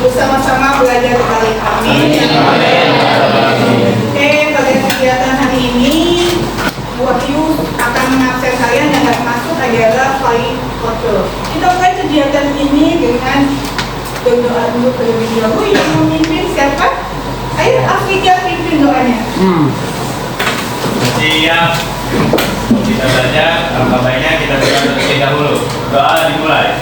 bersama-sama belajar kali. Amin. Oke, pada kegiatan hari ini Bu Wahyu akan mengabsen kalian yang akan masuk adalah flight foto. Kita mulai kegiatan ini dengan berdoa dulu terlebih dahulu. Yang memimpin siapa? Ayo Afrika pimpin doanya. Siap. Kita saja, alangkah baiknya kita berdoa terlebih dahulu. Doa dimulai.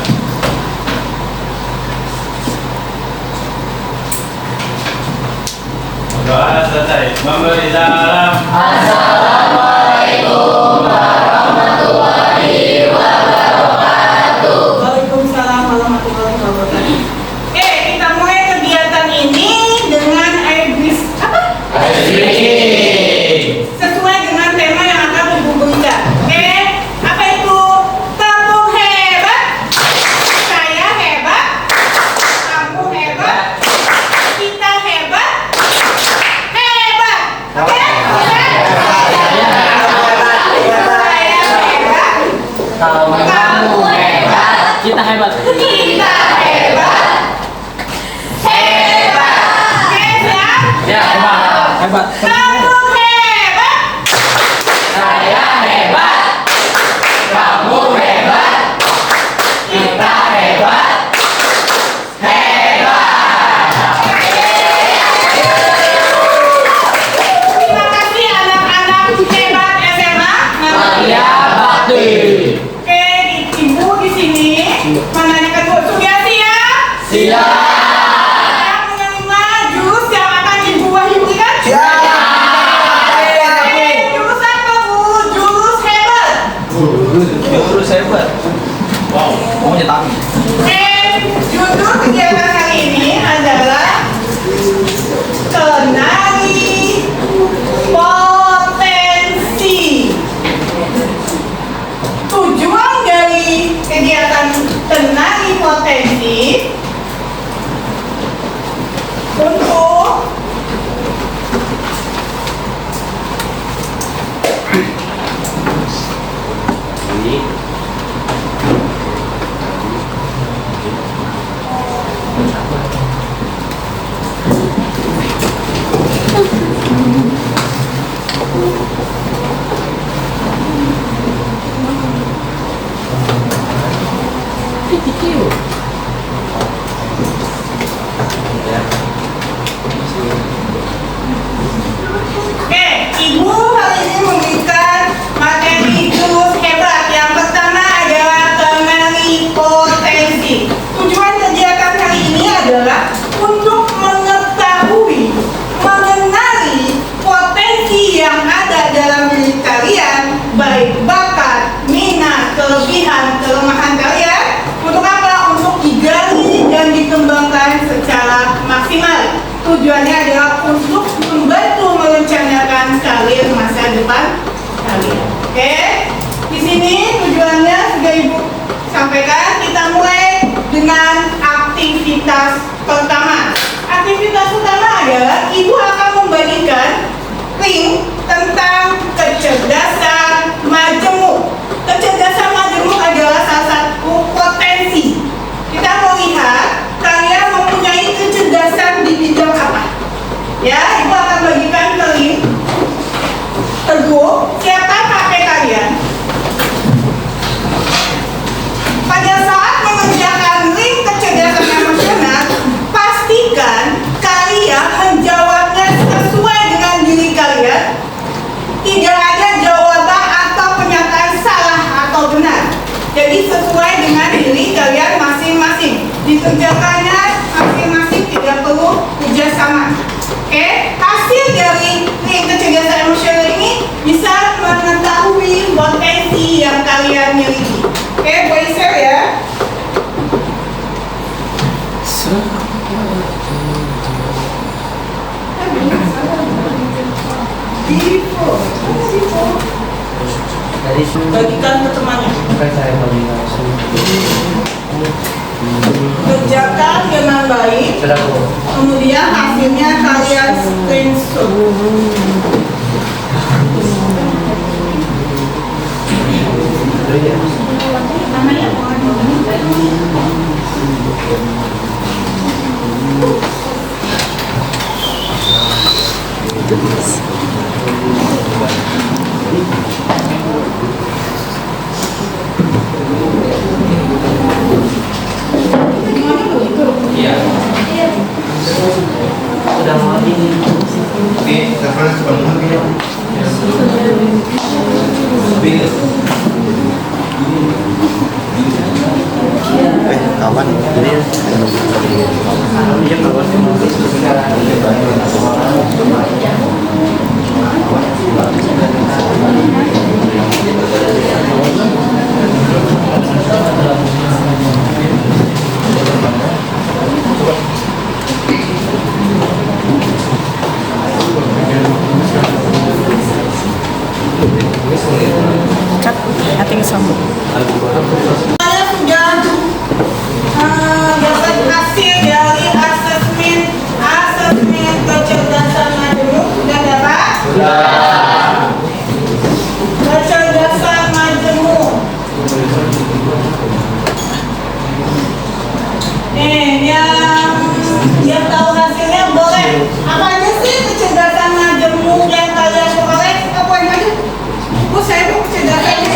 Doa selesai. Memberi salam. Assalamualaikum warahmatullahi wabarakatuh. Waalaikumsalam warahmatullahi wabarakatuh. Oke, kita mulai kegiatan ini dengan aibris apa? Sesuai dengan tema yang akan Ibu berikan. Oke, apa itu? Kamu hebat, saya hebat, kamu hebat, kita hebat, hebat. Oke? Kamu hebat, Kita hebat. Kita hebat, hebat. Oke, siap? Ya, hebat. Kamu hebat, saya hebat, kamu hebat, kita hebat, hebat. terima kasih anak-anak hebat SMA. Maria Bakti. Oke, Ibu di sini menanyakan Bu Sugiyati ya. Siap. Yang menerima jurus yang akan Ibu Wahyu berikan. Oke, jurus apa Bu? Jurus hebat. Jurus hebat. Wow, mau nyetak. Oke, judul kegiatan hari ini adalah kenali potensi. Tujuan dari kegiatan kenali potensi untuk Oke, Ibu hari ini memberikan materi jurus hebat. Yang pertama adalah kenali potensi. Tujuan kegiatan hari ini adalah untuk mengetahui, mengenali potensi yang ada dalam diri kalian, baik bakat, minat, kelebihan, kelemahan kalian. Untuk apa? Untuk digali dan dikembangkan secara maksimal. Tujuannya adalah untuk membantu merencanakan karir masa depan kalian. Oke? Di sini tujuannya sudah Ibu sampaikan. Kita mulai dengan aktivitas pertama. Aktivitas pertama adalah Ibu akan membagikan link tentang kecerdasan majemuk. Kecerdasan majemuk adalah salah satu potensi. Kita mau lihat kalian mempunyai kecerdasan di bidang apa. Ya, Ibu akan bagikan ke link. Teguh, siapa kakek kalian? Pada saat mengerjakan link kecerdasan emosional, pastikan kalian menjawabnya sesuai dengan diri kalian. Tidak ada jawaban atau pernyataan salah atau benar. Jadi sesuai dengan diri kalian masing-masing. Dikerjakannya masing-masing, tidak perlu kerjasama. Oke, hasil dari link kecerdasan emosional ini bisa mengetahui potensi yang kalian miliki. Oke, boleh share ya. Bagikan ke temannya. Kerjakan dengan baik. Kemudian hasilnya kalian screenshot. Namanya Saya sudah dapat hasil dari asesmen kecerdasan majemuk. Sudah dapat? Kecerdasan majemuk. Nih, yang tahu hasilnya boleh. Apa aja sih kecerdasan majemuk yang kalian peroleh? Apa aja? Bu, saya mau kecerdasannya.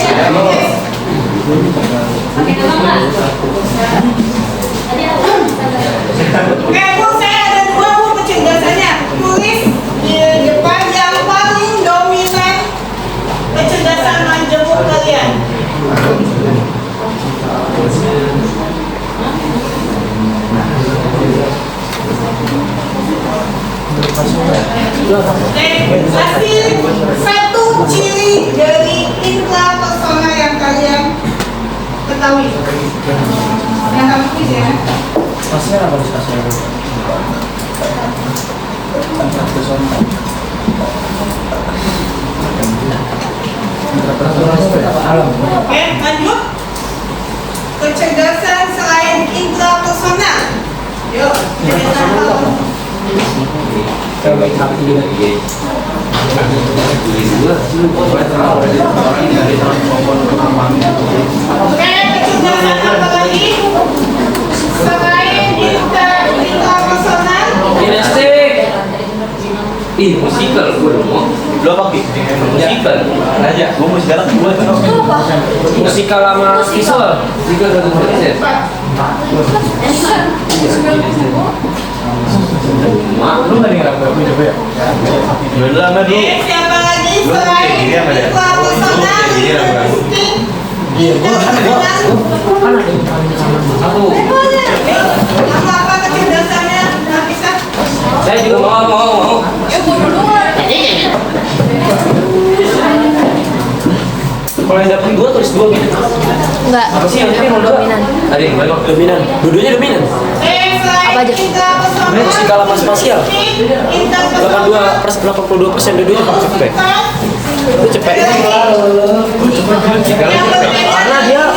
Bu, saya ada dua bu kecerdasannya. Tulis di depan yang paling dominan kecerdasan majemuk kalian. Hasil satu ciri dari intrapersona yang kalian ketahui. Yang kamu tulis ya. Oke, lanjut. Kecerdasan selain intrapersona. Yuk, kecerdasan apa? Oke, kecerdasan apa lagi? Selain intrapersonal. Kinestetik. Ih, musikal gue mau. Lu apa Ki? Musikal. Aja, gua mau sekarang gua Musikal sama visual. Musikal satu persen. Lu tadi nggak apa coba ya? Dulu lama dulu. Oke, siapa lagi selain intrapersonal? Satu. Kamu apa kecerdasannya? Nafisa? Saya juga mau. Kalau yang dapet dua tulis dua gitu. Enggak. Apa sih yang ini Dominan. Ada yang banyak dominan. Dua-duanya dominan. Apa aja? Ini musikal sama spasial. 82% dua-duanya pakai cepet. Itu cepet. Karena dia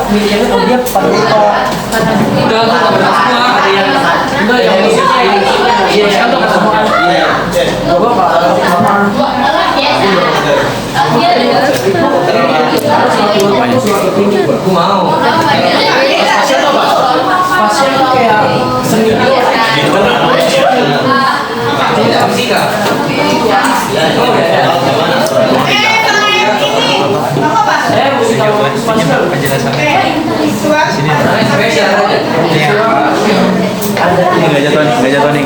milihnya dia pada udah semua ada yang enggak yang iya kan semua aku mau spasial apa? Spasial itu kayak seni fisika. Saya musikal spasial penjelasan. Spesial aja. Nggak jatuh nih.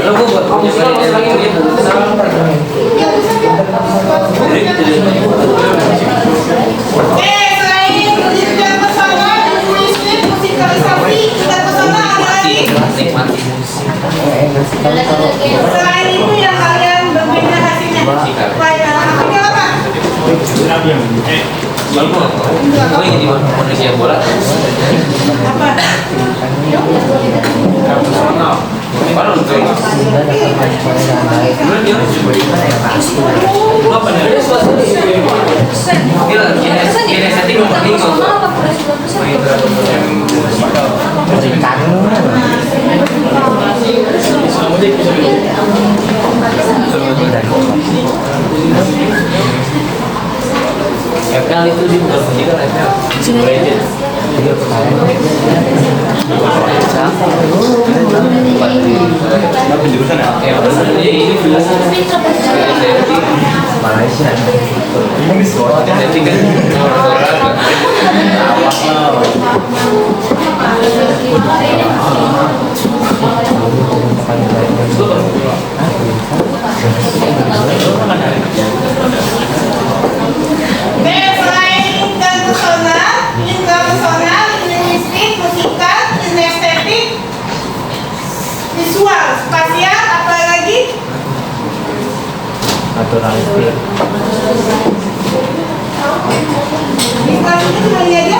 Lo buat musikal lagi gitu. Selain intrapersonal, linguistik, musikalisasi, interpersonal ada lagi. Nikmati musik. Selain itu yang kalian berbeda hasilnya. Hasilnya apa? Kalau mau ingin di Indonesia bola. Apa? Kalau lu tuh. Apa nih? Dia kinesetik penting FL itu di bukan musikal FL. Legend. Penjurusan ya? Ini Malaysia. Estetik kan Selain dan naturalistik. Di kelas ini cuma ini aja.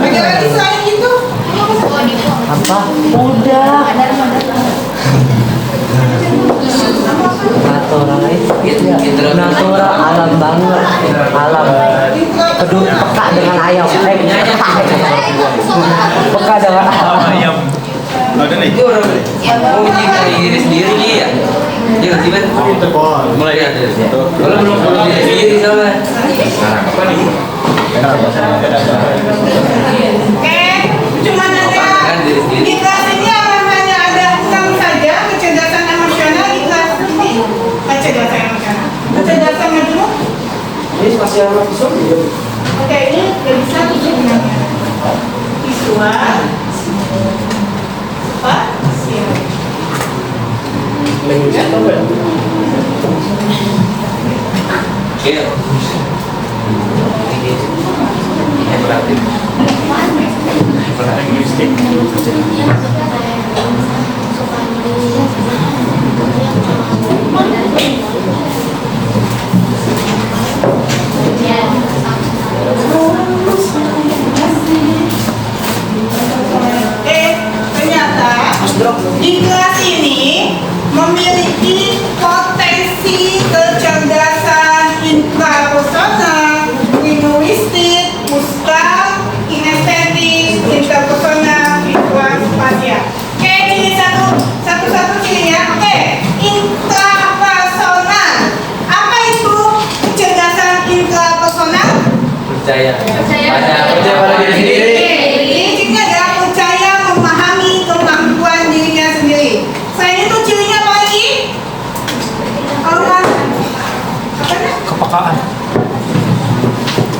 Ada lagi selain itu? Apa? Udah. Naturalistik. Natural alam banget. Alam. Kedua peka dengan ayam. Peka dengan ayam. Ada nih. Itu orang menguji dari diri sendiri nih ya. Dia gimana? Mulai ya. Kalau belum diri sendiri sama. Sekarang apa nih? Oke, cuma ada di kelas ini hanya ada 6 saja kecerdasan emosional di kelas ini. Kecerdasan emosional. Kecerdasan dulu. Ini spasial visual juga. Oke, ini udah bisa sebenarnya. Visual. Apa? Siap. Linguistik apa ya? Iya. Berarti. Linguistik. Ternyata di kelas ini memiliki potensi kecerdasan intrapersonal, linguistik, muskal, kinestetik, interpersonal, visual, spasial. Oke, ini satu cirinya. Oke, intrapersonal. Apa itu kecerdasan intrapersonal? Percaya. Percaya pada diri sendiri. Cirinya adalah percaya memahami kemampuan dirinya sendiri. Selain itu cirinya apa lagi? Orang apa nih? Kepekaan.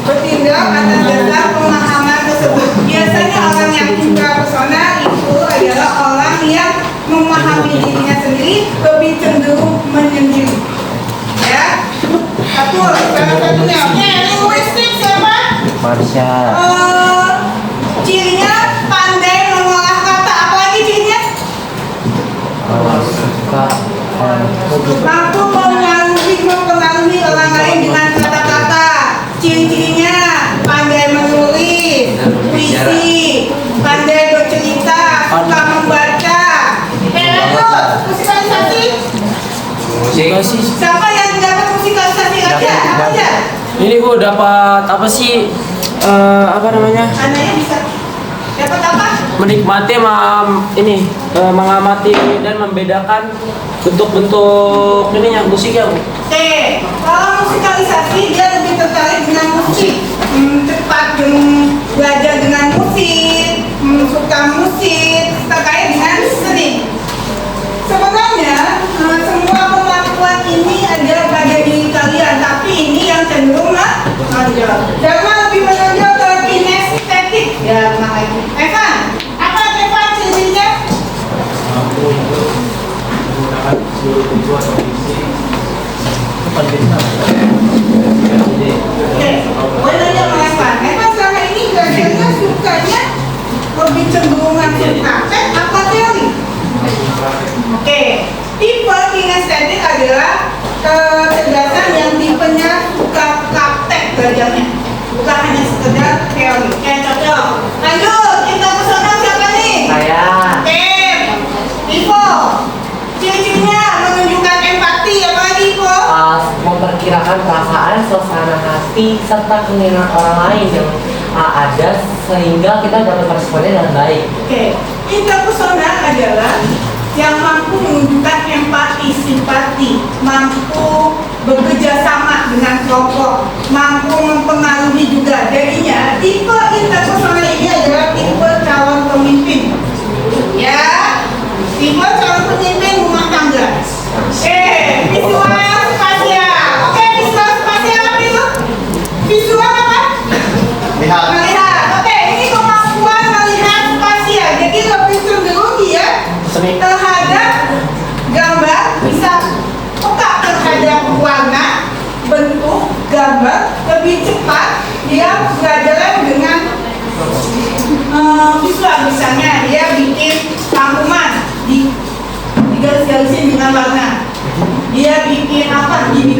Bertindak atas dasar pemahaman tersebut. Biasanya orang yang intrapersonal itu adalah orang yang memahami dirinya sendiri, lebih cenderung menyendiri. Ya, satu salah satunya. Oke, linguistik siapa? Marsha. Cirinya pandai mengolah kata. Apa lagi cirinya? Suka. Mampu mempengaruhi orang lain dengan kata-kata. Ciri-cirinya pandai menulis, puisi, pandai bercerita, suka membaca. Lanjut, musikalisasi. Musik. Siapa yang dapat musikalisasi aja? Apa aja? Ini gua dapat apa sih? Apa namanya? Anaknya bisa dapat apa? Menikmati mengamati dan membedakan bentuk-bentuk ininya musiknya, Bu. Oke, kalau musikalisasi dia lebih tertarik dengan musik, cepat belajar dengan musik, suka musik, terkait dengan seni. Sebenarnya semua kemampuan ini ada pada diri kalian, tapi ini yang cenderung menonjol. Jangan lebih menonjol ke kinestetik. Ya, makanya. Evan, apa Evan cirinya? Mampu untuk menggunakan seluruh tubuh atau isi. Oke, boleh nanya sama Evan. Evan selama ini belajarnya sukanya lebih cenderungan ke praktek apa teori? Oke, tipe kinestetik adalah kecerdasan yang tipenya suka praktek belajarnya, bukan hanya sekedar teori. Oke, cocok. Lanjut, interpersonal siapa nih? Saya. Oke, Ivo. Ciri-cirinya menunjukkan empati, apa lagi Ivo? Memperkirakan perasaan, suasana hati, serta keinginan orang lain yang ada sehingga kita dapat meresponnya dengan baik. Oke, interpersonal adalah yang mampu menunjukkan empati, simpati, mampu bekerja sama dengan kelompok, mampu mempengaruhi juga. Jadinya tipe interpersonal ini adalah tipe calon pemimpin. Ya, tipe calon pemimpin rumah tangga. Visual spasial. Oke, visual spasial apa itu? Visual apa? Melihat. Oke, ini kemampuan melihat spasial. Jadi lebih cenderung dia terhadap gambar, bisa peka terhadap warna, bentuk, gambar, lebih cepat dia belajar dengan visual. Misalnya dia bikin rangkuman digaris-garisin dengan warna, dia bikin apa, dibikin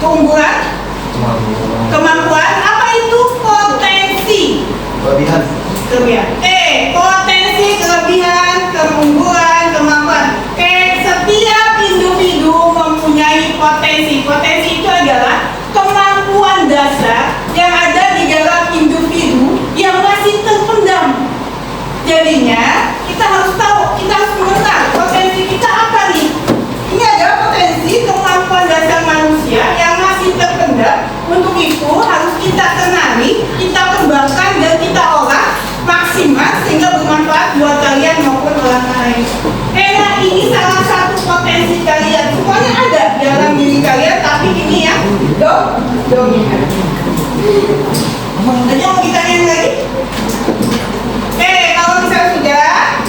keunggulan, kemampuan. Apa itu potensi? Kelebihan. Kelebihan. Potensi, kelebihan, keunggulan, kemampuan. Setiap individu mempunyai potensi. Potensi itu adalah kemampuan dasar yang ada di dalam individu yang masih terpendam. Jadinya kita harus tahu, kita harus mengenal potensi kita apa nih. Ini adalah potensi kemampuan dasar manusia yang masih terpendam. Untuk itu harus kita kenali, kita kembangkan dan kita olah maksimal sehingga bermanfaat buat kalian maupun orang lain. Karena ini salah satu potensi kalian. Semuanya ada dalam diri kalian, tapi ini yang dominan. Ada mau ditanyain lagi? Kalau misalnya sudah,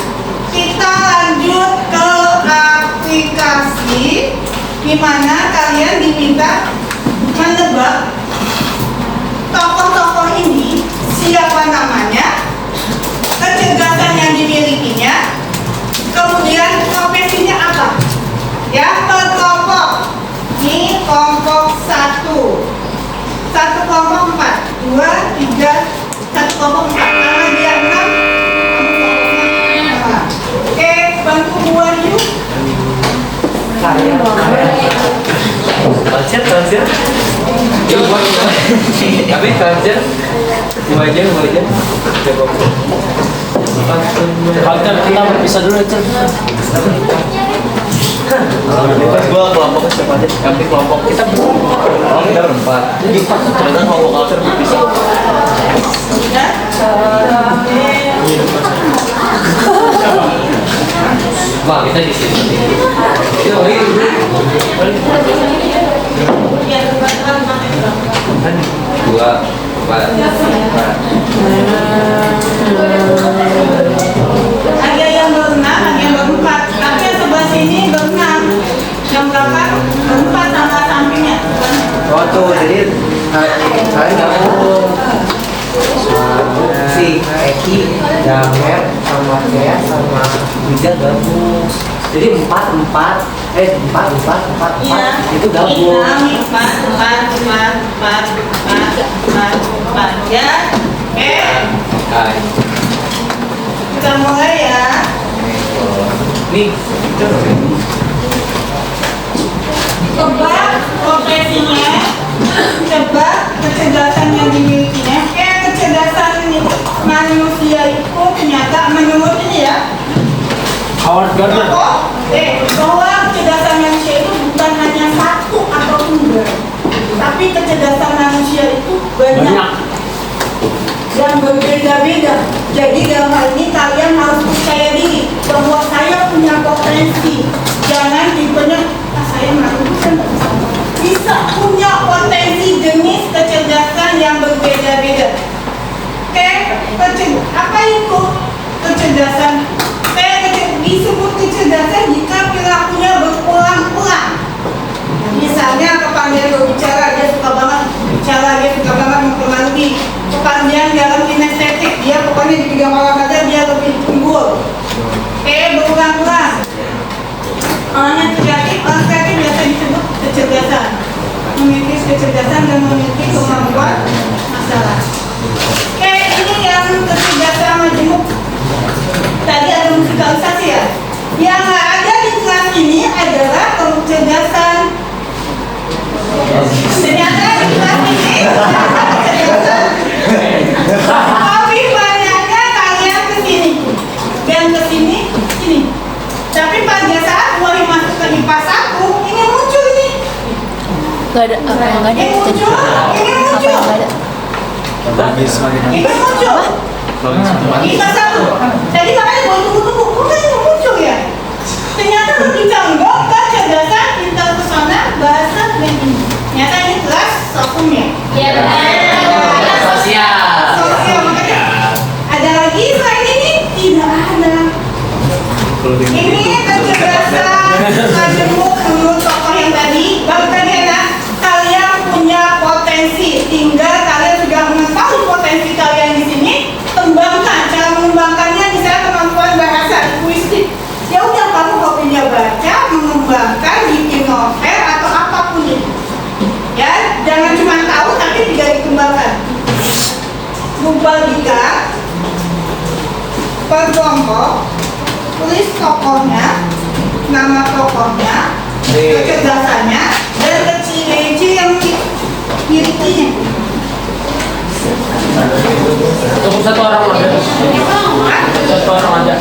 kita lanjut ke aplikasi di mana kalian diminta menebak tokoh-tokoh ini, siapa namanya, kecerdasan yang dimilikinya, kemudian profesinya apa. Ya, per kelompok. Ini kelompok 1. Satu kelompok 4, 2, 3, satu kelompok 4. Karena dia 6, oke, bantu buat yuk. Transfer. Tapi transfer. Dua aja. Alter, kita berpisah dulu Alter. Gua kelompoknya siapa aja? Kami kelompok kita berempat. Ternyata kelompok alter bisa. Ya. Wah, kita di sini. Dua, empat. Ada yang berenam, ada yang berempat. Tapi yang sebelah sini berenam. Yang berapa? Berempat sama sampingnya. Oh tuh, jadi saya gabung si Eki, Damer, sama Dea, sama Wija gabung. Jadi empat itu gabung. Empat. Ya. Oke. Hai. Kita mulai ya. Nih, Tebak profesinya, tebak kecerdasan yang dimilikinya. Kecerdasan manusia itu ternyata menurut ini ya. Howard Gardner. Bahwa kecerdasan manusia itu bukan hanya satu atau dua, tapi kecerdasan manusia itu banyak. Yang berbeda-beda. Jadi dalam hal ini kalian harus percaya diri bahwa saya punya potensi. Jangan tipenya, saya mampu kan bisa punya potensi jenis kecerdasan yang berbeda-beda. Apa itu kecerdasan? Disebut kecerdasan jika perilakunya berulang-ulang. Misalnya kepandian berbicara, dia suka banget bicara, dia suka banget mempengaruhi. Kepandian dalam kinestetik, dia pokoknya di bidang olahraga dia lebih unggul. Berulang-ulang. Orang kreatif biasa disebut kecerdasan. Memiliki kecerdasan dan memiliki kemampuan masalah. Ini yang kecerdasan majemuk. Tadi ada musikalisasi ya. Yang ada di kelas ini adalah kecerdasan. Ternyata di kelas ini lebih banyaknya kalian kesini dan kesini, sini. Tapi pada saat mulai masuk ke IPA 1, ini muncul ini. Gak ada apa yang gak ada. Ini muncul. Apa yang gak ada? Ini muncul. IPA 1. Jadi makanya gue tunggu-tunggu, kok ini muncul ya? Ternyata lebih canggih kecerdasan interpersonal bahasa dan ini. Ternyata ini kelas sosum ya. Sosial makanya ada lagi selain ini tidak ada. Ini kecerdasan majemuk menurut tokoh yang tadi. Baru tadi ada kalian punya potensi, tinggal kalian sudah mengetahui potensi kalian di sini. Kembangkan, cara mengembangkannya misalnya kemampuan bahasa, linguistik. Ya udah kamu hobinya baca, mengembangkan, bikin novel atau apapun itu. Ya, jangan cuma tahu tapi juga dikembangkan. Membagikan per kelompok, tulis tokohnya, nama tokohnya, kecerdasannya, dan kecil-kecil yang dimilikinya. Cukup satu orang aja. Satu orang aja.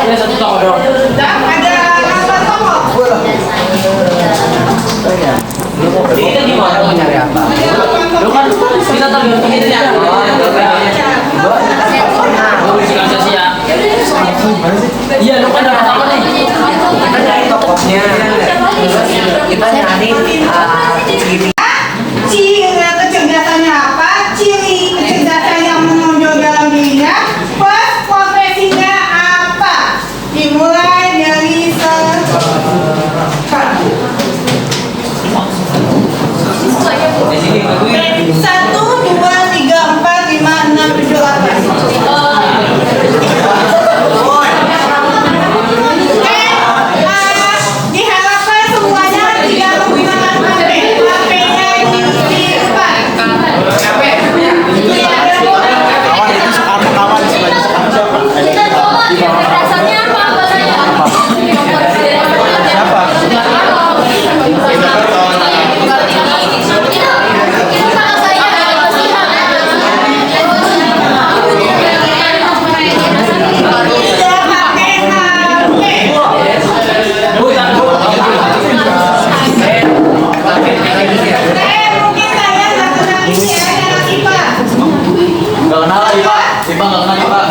Ini satu tokoh doang. Dan ada apa tokoh? Kita gimana mau nyari apa? Lu kan kita tergantung ini ya. Iya, lu kan dapat apa nih? Kita nyari tokohnya. Kita nyari ciri. Ciri kecerdasannya apa? Ciri kecerdasan yang menonjol dalam dirinya. Plus profesinya apa? Dimulai dari Di sini bagus. 1, 2, 3, 4, 5, 6, 7, 8. Diharapkan semuanya tidak menggunakan HP. HP-nya di depan. Kawan itu Soekarno kawan sebagai Soekarno siapa? Rasanya apa bahasanya? Siapa? Tidak pakai HP. Mungkin kalian nggak kenal ini ya, anak IPA. Gak kenal lagi Pak. Tiba gak kenal Pak.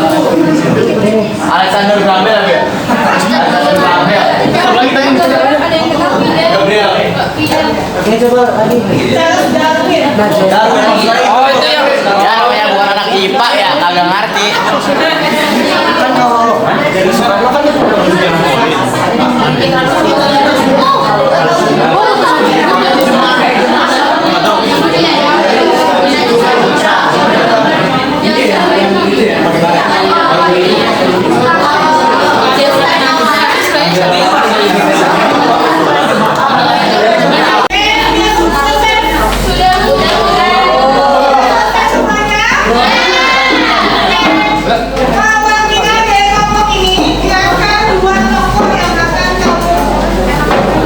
Alexander Graham Bell ya? Alexander Graham Bell. Gabriel. Oke, coba lagi. Charles Darwin. Oh itu yang ya namanya bukan anak IPA ya, kagak ngerti. Kan kalau dari Soekarno kan itu Kalau kita dari kelompok ini, silakan dua tokoh yang akan kamu.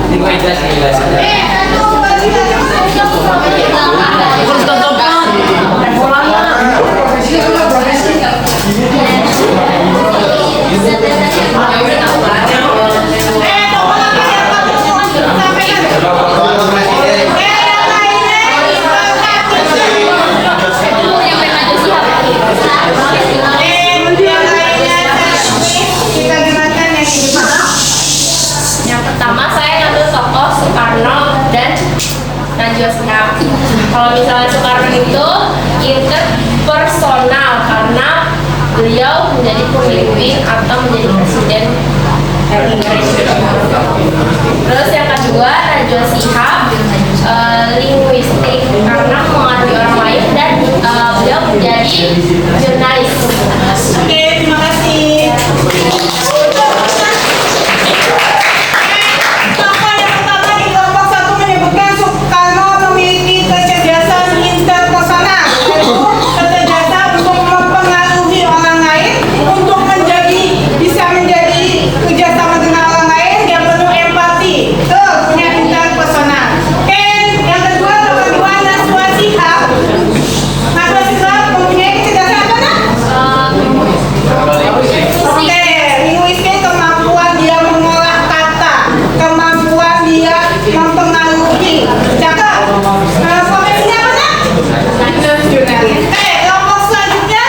Ini gue jelas nih jelas. Satu bagi Yang pertama saya ngambil tokoh Soekarno dan Najwa Shihab. Kalau misalnya Soekarno itu interpersonal karena beliau menjadi pemimpin atau menjadi presiden Inggris. Terus yang kedua Najwa Shihab linguistik karena mengaruhi orang lain dan beliau menjadi jurnalis. Oke, terima kasih. Tokoh yang pertama di kelompok 1 menyebutkan Soekarno memiliki kecerdasan interpersonal, yaitu kecerdasan untuk mempengaruhi orang lain, untuk bisa menjadi kerjasama dengan orang lain, dia penuh empati, punya interpersonal. Oke, yang kedua tokoh Najwa Shihab. Najwa Shihab mempunyai kecerdasan apa nak? Oke, linguistik kemampuan dia mengolah kata, kemampuan dia mempengaruhi. Cakep. Profesinya apa nak? Jurnalis. Kelompok selanjutnya.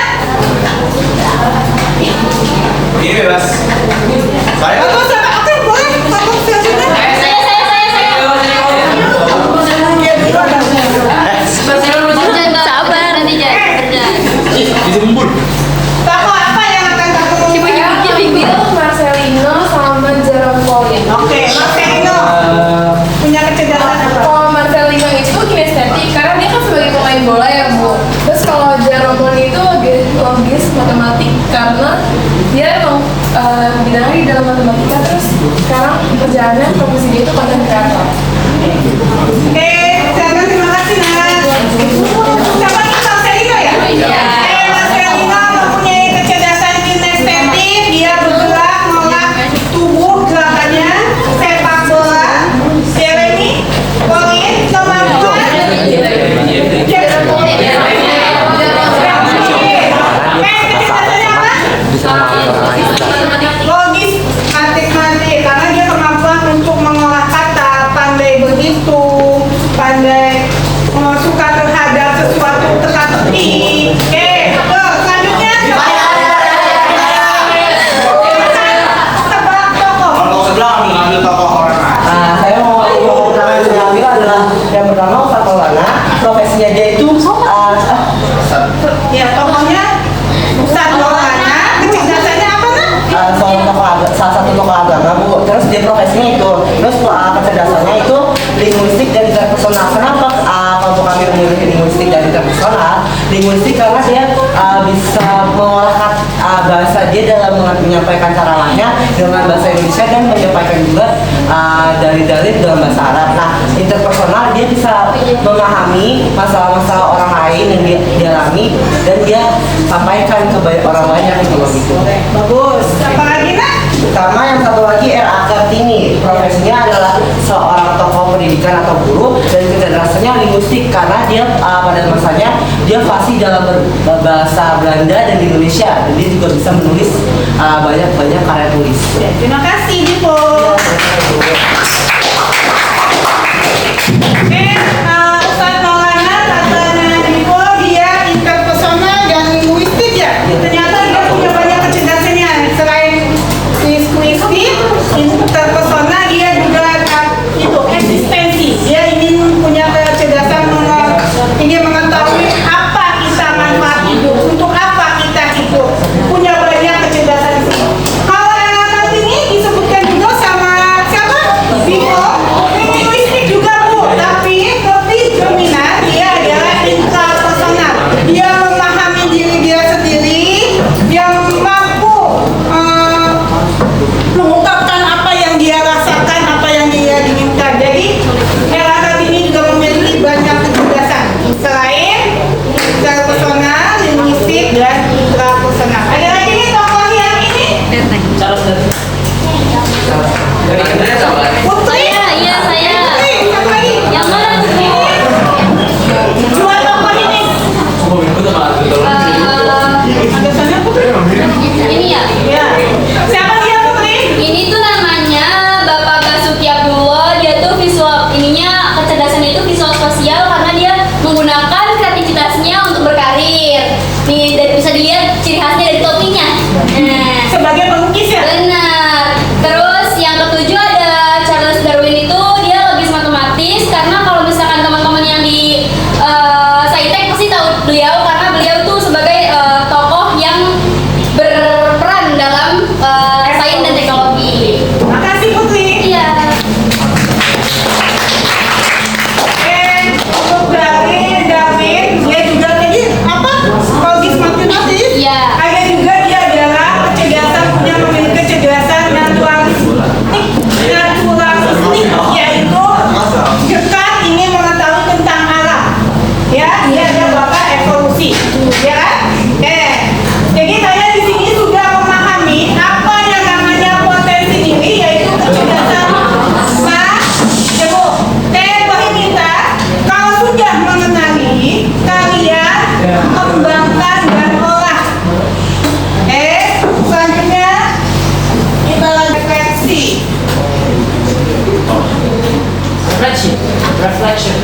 Ini bebas. Saya Kelompok siapa? Oke, boleh. Kelompok selanjutnya. Sabar nanti Tokoh apa yang akan kamu Itu Marcelino sama Jerome Pauline. Oke, Marcelino punya kecerdasan apa? Kalau Marcelino itu kinestetik karena dia kan sebagai pemain bola ya Bu. Terus kalau Jerome Pauline itu logis matematik karena dia emang bidangnya di dalam matematika. Terus sekarang kerjaannya profesi dia itu konten kreator. Logis, matematik, karena dia kemampuan untuk mengolah kata, pandai berhitung, pandai suka terhadap sesuatu teka-teki. Oke, selanjutnya tebak tokoh. Kalau sebelah mengambil tokoh orang. Saya mau mengambil adalah yang pertama Ustadz Maulana. Profesinya dia itu Ya, tokohnya Ustadz Maulana. Kecerdasannya apa nak? salah satu tokoh agama Bu. Terus dia profesinya itu, terus kecerdasannya itu linguistik dan interpersonal. Kenapa kalau kami memilih linguistik dan interpersonal? Linguistik karena dia bisa mengolah bahasa dia dalam menyampaikan ceramahnya dengan bahasa Indonesia dan menyampaikan juga dalil-dalil dalam bahasa Arab. Nah, interpersonal dia bisa memahami masalah-masalah orang lain yang dia dialami dan dia sampaikan ke banyak orang banyak gitu. Bagus. Apa lagi nak? Sama yang satu lagi R.A. Kartini. Profesinya adalah seorang tokoh pendidikan atau guru dan kecerdasannya linguistik karena dia pada masanya dia fasih dalam bahasa Belanda dan Indonesia dan dia juga bisa menulis banyak karya tulis. Terima kasih Dipo. Ustadz Maulana katanya Dipo dia interpersonal dan linguistik ya. Ternyata dia punya banyak kecerdasannya. Selain linguistik, interpersonal dia juga itu eksistensi. Dia ingin punya kecerdasan ingin mengetahui apa kita manfaat hidup, untuk apa kita hidup. Punya banyak kecerdasan itu. Kalau anak ini disebutkan juga sama siapa? Dipo. Linguistik juga Bu, tapi lebih dominan dia adalah intrapersonal. Dia memahami diri dia sendiri, dia mampu mengungkapkan apa yang dia rasakan, apa yang dia inginkan. Jadi Hera ini juga memiliki banyak kecerdasan selain secara personal, linguistik dan intrapersonal. Ada lagi nih tokoh yang ini? Putri? Iya, saya. Putri, siapa lagi? Yang mana tuh? Dua tokoh ini. Ada sana Putri? Ini ya. Ya. Siapa dia Putri? Ini tuh namanya Bapak Basuki Abdullah. Dia tuh visual, ininya kecerdasannya itu visual spasial karena dia menggunakan kreativitasnya untuk berkarir. Nih, bisa dilihat ciri khasnya dari topinya. Nah, Sebagai pelukis ya? benar. Terus yang ketujuh ada Charles Darwin, itu dia logis matematis karena kalau misalkan teman-teman yang di Saintek pasti tahu beliau karena beliau tuh sebagai tokoh yang berperan dalam sains dan teknologi. Makasih Putri. Iya. Untuk dari David, dia juga tadi apa? Logis matematis. Iya. Ada juga dia adalah kecerdasan, punya memiliki kecerdasan naturalistik, yaitu dekat ingin mengetahui tentang alam. Ya, dia ada bapak evolusi. Ya kan? Jadi saya di sini sudah memahami apa yang namanya potensi diri, yaitu kecerdasan. Coba, saya boleh minta kalau sudah mengenali, kalian kembangkan dan olah. Selanjutnya kita refleksi. Reflection.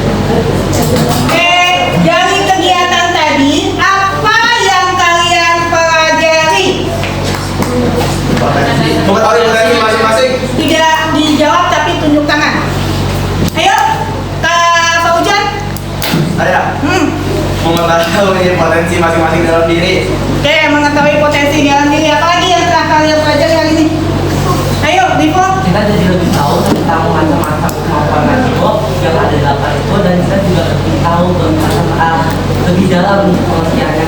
Dari kegiatan tadi, apa yang kalian pelajari? Mengetahui potensi masing-masing. Tidak dijawab tapi tunjuk tangan. Ayo, Kak Fauzan. Saya Hmm. mengetahui potensi masing-masing dalam diri. Oke, mengetahui potensi dalam diri. Apa lagi yang telah kalian pelajari hari ini? Ayo, Dipo. Kita jadi lebih tahu tentang macam-macam kemampuan Dipo yang ada dalam itu dan kita juga lebih tahu tentang lebih dalam pengertiannya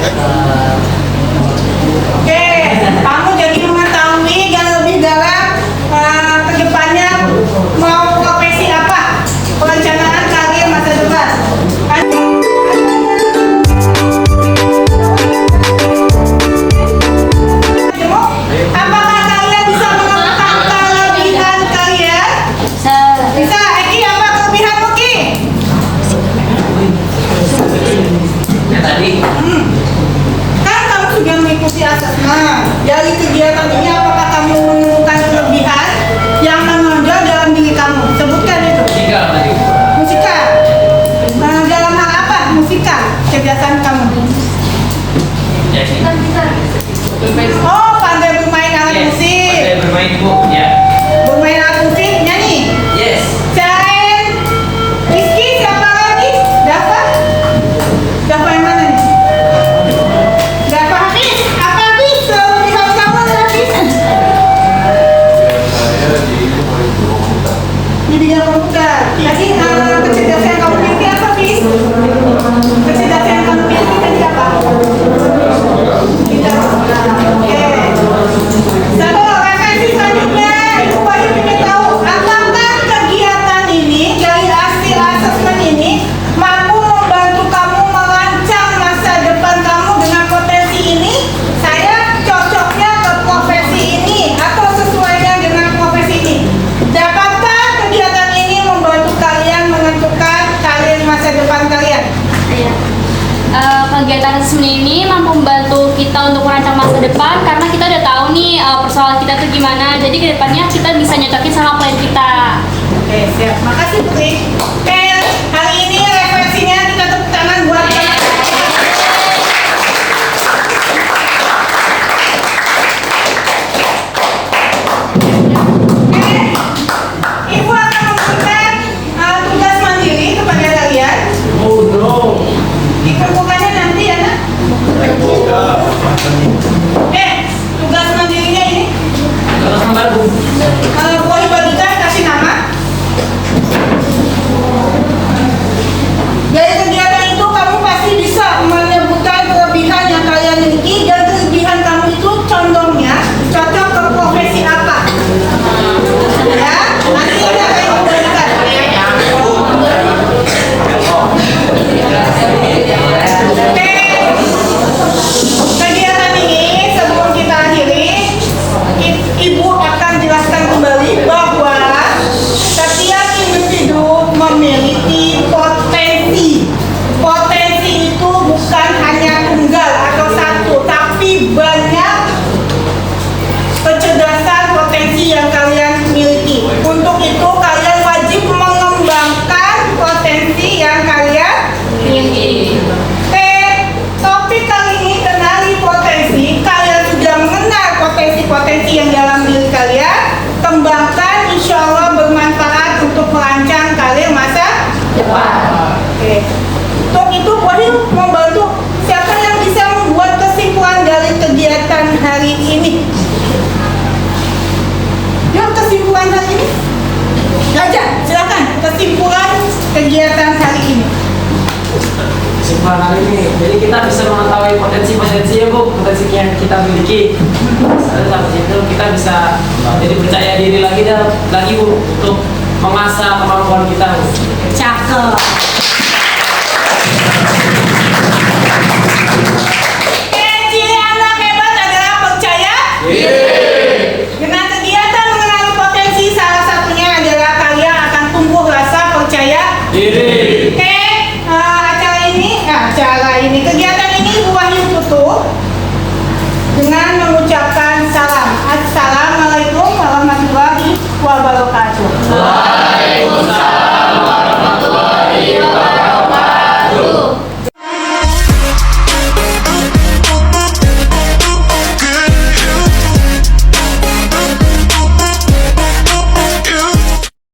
Oke, kamu jadi mengetahui yang lebih dalam ke depannya mau profesi apa? Perencanaan karir masa depan. Apakah kalian bisa mengatakan kelebihan kalian? Bisa, Eki, apa kelebihanmu, Ki? tadi kecerdasan kamu? Ya, sih. Oh, pandai bermain alat Yes, musik. pandai bermain Bu. Ya. Bermain alat musik, nyanyi. Yes. Selain Rizky, siapa lagi? Dafa? Dafa yang mana nih? Dafa Hafiz. Apa Hafiz? Kelebihan kamu adalah Hafiz? Di bidang komputer. Tadi kecerdasan yang kamu miliki apa, Hafiz? Kecerdasan yang kamu miliki tadi apa? Tidak. Oke. Satu referensi selanjutnya, Ibu Bayu ingin tahu apakah kegiatan ini dari hasil asesmen ini mampu membantu kamu merancang masa depan kamu dengan potensi ini? Saya cocoknya ke profesi ini atau sesuainya dengan profesi ini? Dapatkah kegiatan ini membantu kalian menentukan karir masa depan kalian? Iya. Kegiatan asesmen ini mampu membantu kita untuk merancang masa depan karena kita udah tahu nih persoalan kita tuh gimana. Jadi kedepannya kita bisa nyocokin sama plan kita. Oke, siap. Makasih Putri. Oke, hari ini referensinya kita tepuk tangan buat Ibu akan memberikan tugas mandiri kepada kalian. Oh no. Ditemukannya nanti ya, nak. Tugas mandirinya ini. Terus gambar Bu. Boleh bagikan, kasih nama. Dari kegiatan itu kamu pasti bisa menyebutkan kelebihan yang kalian miliki dan kelebihan kamu itu condongnya cocok ke profesi apa. Ya, nanti ini akan diberikan. Oke. Kegiatan ini sebelum kita akhiri, Ibu akan jelaskan kembali bahwa setiap individu memiliki potensi. Potensi itu bukan hanya tunggal atau satu, tapi banyak kecerdasan potensi yang kalian miliki. Untuk itu kalian wajib mengembangkan potensi yang kalian miliki. Topik kali ini kenali potensi. Kalian sudah mengenal potensi-potensi yang dalam diri kalian. Kembangkan, insya Allah bermanfaat untuk merancang karir masa depan. Oke. Untuk itu, Wahyu membantu. Siapa yang bisa membuat kesimpulan dari kegiatan hari ini? Yuk, kesimpulan hari ini. Raja, silakan kesimpulan kegiatan hari ini. Kesimpulan hari ini, jadi kita bisa mengetahui potensi-potensi ya Bu, potensi yang kita miliki. Lalu sampai itu kita bisa jadi percaya diri lagi Bu untuk mengasah kemampuan kita. Cakep. Ciri anak hebat adalah percaya dengan kegiatan mengenali potensi, salah satunya adalah kalian akan tumbuh rasa percaya Diri. Oke, acara ini, kegiatan ini Bu Wahyu tutup dengan mengucapkan salam. Assalamualaikum warahmatullahi wabarakatuh.